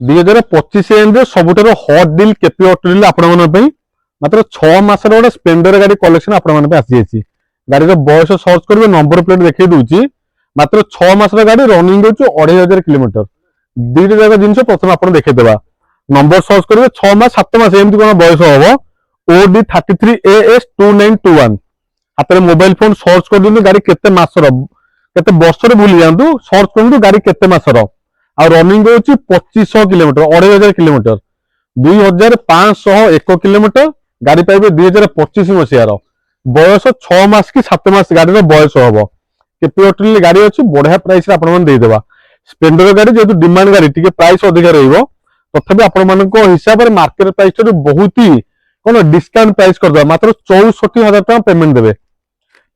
2025 and सबुठार hot deal KP auto deal आपण मात्र 6 मासर गोटे स्प्लेंडर गाड़ी कलेक्शन आपण आसी गाड़ी बयस सर्च करेंगे नंबर प्लेट देखिए दूसरी मात्र 6 मासर गाड़ी रनिंग हो 2500 किलोमीटर दुईटा जगह जिन प्रथम आप देखा नंबर सर्च करेंगे 6 मास 7 मास एमती कौन बयस हम ओडी 33AS2921 हाथ में मोबाइल फोन सर्च कर दिखाँ गाड़ी केते मासर केते वर्ष भूली जातु सर्च करूँ गाड़ी केते मासर आ रनिंग हो 2500 किलोमीटर 2500 किलोमीटर 2501 किलोमीटर गाड़ी पाइबे 2025 मसीहार बयस 6 मास कि 7 मास गाड़ी बयस हम केपी ऑटो गाड़ी अच्छी बढ़िया प्राइस देदेबा स्प्लेंडर गाड़ी जेहतु डिमांड गाड़ी टी प्राइस अधिक तथापि आपण हिसाब से मार्केट प्राइस बहुत ही कौन डिस्काउंट प्राइस करदे मात्र 64,000 टका पेमेंट देवे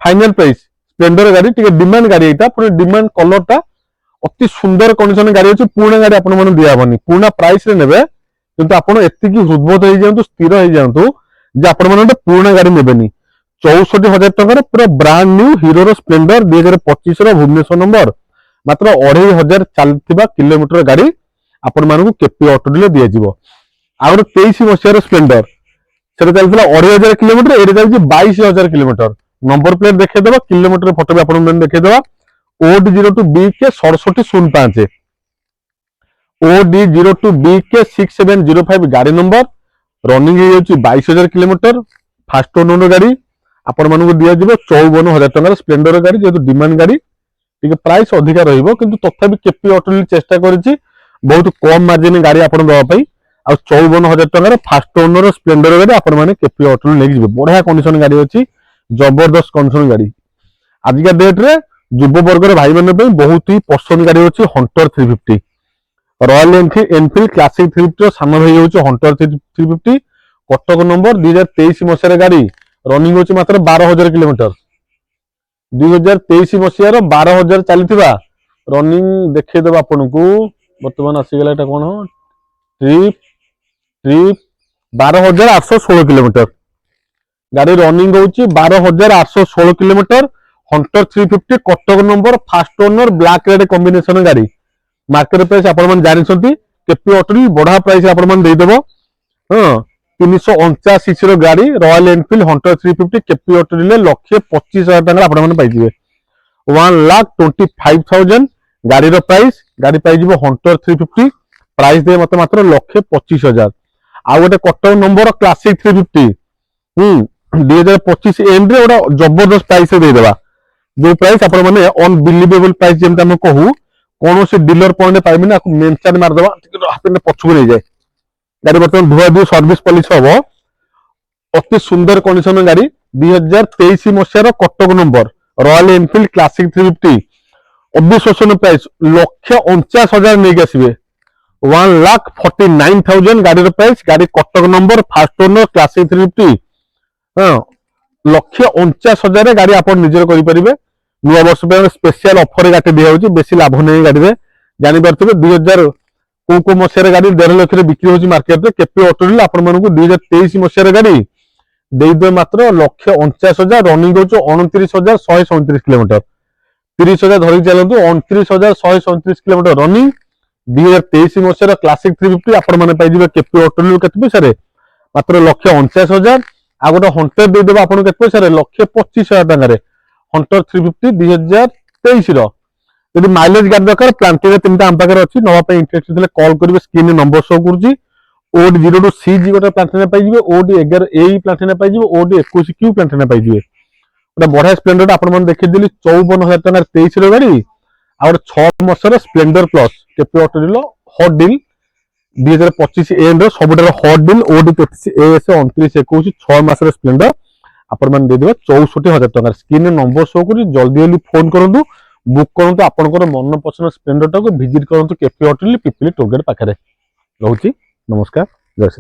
फाइनल प्राइस स्प्लेंडर गाड़ी टी डिमांड गाड़ी यहाँ पुणी डिमांड कलर टा अति सुंदर कंडीशन गाड़ी अच्छी पुणा गाड़ी आपन दिहबनी पुणा प्राइस रे नेबे किंतु आपण एतिकी हृदबोध हो जातु स्थिर हो जातु जे आपण पुणा गाड़ी नेबेनी 64,000 टका पूरा brand new Hero Splendor 2025 Bhubaneswar number मात्र 2500 चलता किलोमीटर गाड़ी आपण मानक केपी ऑटो डील दिज्व आ 23 मसीहार स्प्लेंडर से चलता 2500 किलोमीटर ये चलती 22,000 किलोमीटर नंबर प्लेट देखा किलोमीटर फोटो भी आप देखा OD02BK 6705 OD02BK 6705 गाड़ी नंबर रनिंग हो 22,000 किलोमीटर फास्ट ओनर गाड़ी आपण मानक दिज्व 54,000 टका स्प्लेंडर गाड़ी जेहतु डिमांड गाड़ी टी प्राइस अधिक रही केपी ऑटो चेष्टा करी बहुत कम मार्जिन गाड़ी आप देवाई आ 54,000 टका फास्ट ओनर स्प्लेंडर गाड़ी आपण मैंने केपी ऑटो लेके बढ़िया कंडीशन गाड़ी अच्छी जबरदस्त कंडीशन गाड़ी आजिका डेट रे युव वर्गर भाई मैंने बहुत ही पसंद गाड़ी अच्छी हंटर 350 रॉयल एनफिल्ड क्लासिक 350 सान भाई हूँ हंटर 350 कटक नंबर 2023 मसीहार गाड़ी रनिंग हो मात्र 12,000 किलोमीटर 2023 मसीहार 12,000 चलता रनिंग देखईदेव आपन को बर्तमान आसीगला कौन ट्रिप ट्रिप 12,816 किलोमीटर गाड़ी रनिंग हो 12,816 kilometre Hunter 350 Cuttack number fast owner black red combination गाड़ी मार्केट प्राइस आपण जानते केपी ऑटो बढ़ा प्राइस आपदेव हाँ 349 गाड़ी royal Enfield Hunter 350 KP auto 1,25,000 टका आपण पाइबे 1,25,000 गाड़ी प्राइस गाड़ी पाइब हंटर 350 प्राइस दे मत मात्र 1,25,000 आ गोटे कटक नंबर क्लासिक 350 2025 एंड रे गोटे जबरदस्त प्राइस देदेबा जो प्राइस आपण मैंने अनबिलीवेबल प्राइस जमी आम कहूँ कौन से डीलर पॉइंट पाइबे ना मेनचार मारदेवा पछक नहीं जाए गाड़ी बर्तमान धुआ धुआ सर्विस पॉलिश हम अति सुंदर कंडीशन गाड़ी 2023 मसीहार Cuttack number Royal Enfield classic 350 अविश्वसनीय प्राइस 1,49,000 नहीं आसवे 1,49,000 गाड़ी प्राइस गाड़ी Cuttack number fast owner classic 350 हाँ 1,49,000 गाड़ी आप निजर करेंगे नुआ वर्ष स्पेशल ऑफर गाड़ी दिखाई बेसी लाभ नहीं गाड़ी में जानीपे 2000 को मसीहार गाड़ी 1.5 लाख बिक्री होती मार्केट में केपी ऑटो आपण मानक 2023 मसीहार गाड़ी देदे मात्र 1,49,000 रनिंग हो 29,137 किलोमीटर 30,000 धरिक चलतु 29,137 किलोमीटर रनिंग 2023 मसीहार क्लासिक 350 आपण मैंने पाइबे केपी ऑटो के पैसा मात्र 1,49,000 आ गोटे हंटर देदेव आप पैसा 1,25,000 टकर हंटर 350 2023 यदि माइलेज गाड़ी दरकार प्लांटिंग 3टा आम पाखे अच्छी नापी इंटरेस्ट थे कल करेंगे स्क्रीन नंबर शो कर OD02CG गोटे प्लांटिना पाइबे OD11A प्लांटिना पाइबे OD21Q प्लांटिना पाइबे गोटे बढ़िया स्प्लेंडर आप देखीदेली 54,000 टकर 23 गाड़ी आ 6 मसीहार Splendor plus KP auto hot deal 2025 and सबुठार हॉट डील OD23AS 2921 6 मासर स्प्लेंडर आपण देदेवे 64,000 टका स्क्रीन नंबर शो कर जल्दी जल्दी फोन करूँ बुक करूँ आपंकर मन पसंद स्प्लेंडर टाक भिजिट करूँ केपी ऑटो पिपिली टोलगेट पाखे रोची नमस्कार जय श्री राम।